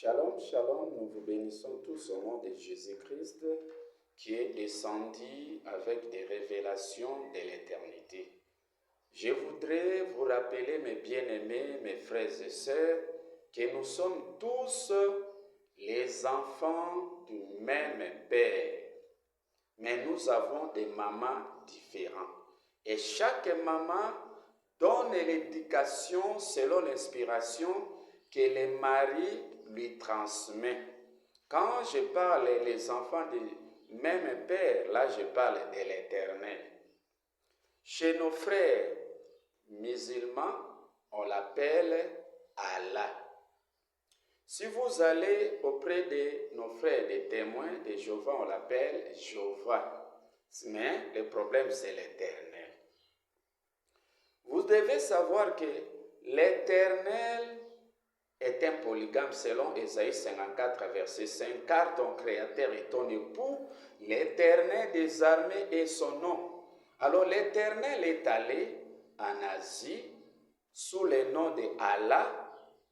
Shalom, shalom, nous vous bénissons tous au nom de Jésus-Christ qui est descendu avec des révélations de l'éternité. Je voudrais vous rappeler, mes bien-aimés, mes frères et sœurs, que nous sommes tous les enfants du même Père, mais nous avons des mamans différentes. Et chaque maman donne l'éducation selon l'inspiration que le mari lui transmet. Quand je parle des enfants du même Père, là je parle de l'Éternel. Chez nos frères musulmans, on l'appelle Allah. Si vous allez auprès de nos frères des témoins de Jéhovah, on l'appelle Jéhovah. Mais le problème, c'est l'Éternel. Vous devez savoir que l'Éternel est un polygame selon Ésaïe 54, verset 5, car ton Créateur est ton époux, l'Éternel des armées est son nom. Alors l'Éternel est allé en Asie sous le nom de Allah.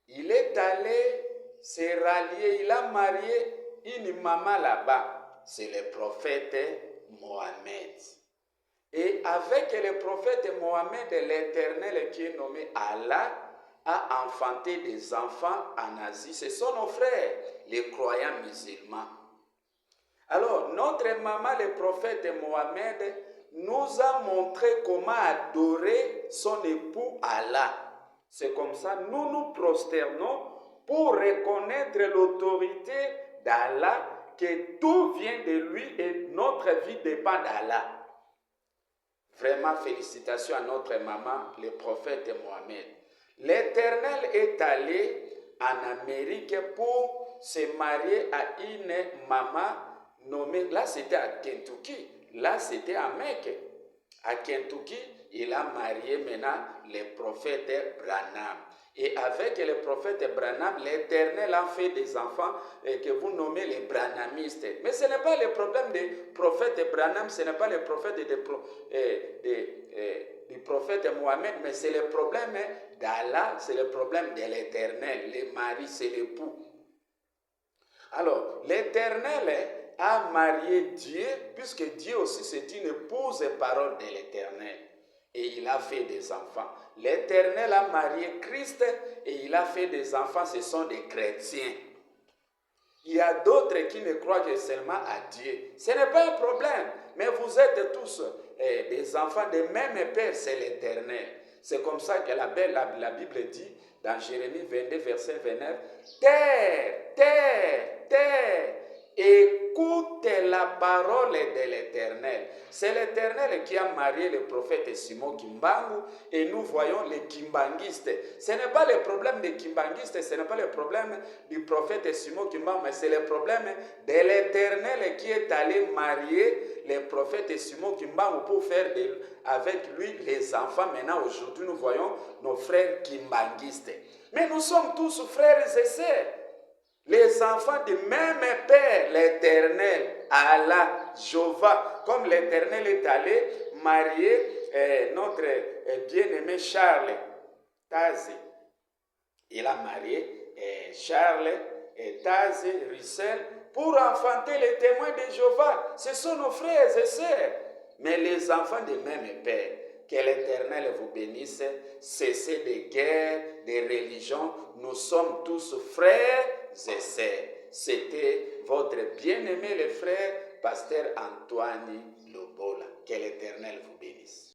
Il est allé se rallier, il a marié une maman là-bas, c'est le prophète Mohammed. Et avec le prophète Mohammed, l'Éternel qui est nommé Allah, a enfanté des enfants en Asie. Ce sont nos frères, les croyants musulmans. Alors, notre maman, le prophète Mohammed, nous a montré comment adorer son époux Allah. C'est comme ça, nous nous prosternons pour reconnaître l'autorité d'Allah, que tout vient de lui et notre vie dépend d'Allah. Vraiment, félicitations à notre maman, le prophète Mohammed. L'Éternel est allé en Amérique pour se marier à une maman nommée, là c'était à Kentucky, là c'était à Mecque. À Kentucky, il a marié maintenant le prophète Branham. Et avec le prophète Branham, l'Éternel a fait des enfants que vous nommez les branhamistes. Mais ce n'est pas le problème du prophète Branham, ce n'est pas le prophète du prophète Mohammed, mais c'est le problème d'Allah, c'est le problème de l'Éternel. Le mari, c'est l'époux. Alors, l'Éternel a marié Dieu, puisque Dieu aussi c'est une épouse et parole de l'Éternel. Et il a fait des enfants. L'Éternel a marié Christ et il a fait des enfants, ce sont des chrétiens. Il y a d'autres qui ne croient que seulement à Dieu. Ce n'est pas un problème, mais vous êtes tous des enfants de même Père, c'est l'Éternel. C'est comme ça que la Bible dit, dans Jérémie 22, verset 29, « Terre, écoute la parole de l'Éternel. » C'est l'Éternel qui a marié le prophète Simon Kimbangu et nous voyons les kimbanguistes. Ce n'est pas le problème des kimbanguistes, ce n'est pas le problème du prophète Simon Kimbangu, mais c'est le problème de l'Éternel qui est allé marier le prophète Simon Kimbangu pour faire avec lui les enfants. Maintenant, aujourd'hui, nous voyons nos frères kimbanguistes. Mais nous sommes tous frères et sœurs. Les enfants du même Père, l'Éternel, Allah, Jéhovah, comme l'Éternel est allé marier notre bien-aimé Charles Taze. Il a marié Charles Taze Russell pour enfanter les témoins de Jéhovah. Ce sont nos frères et sœurs, mais les enfants du même Père. Que l'Éternel vous bénisse. Cessez des guerres, des religions. Nous sommes tous frères et sœurs. C'était votre bien-aimé le frère, pasteur Antoine Lobola. Que l'Éternel vous bénisse.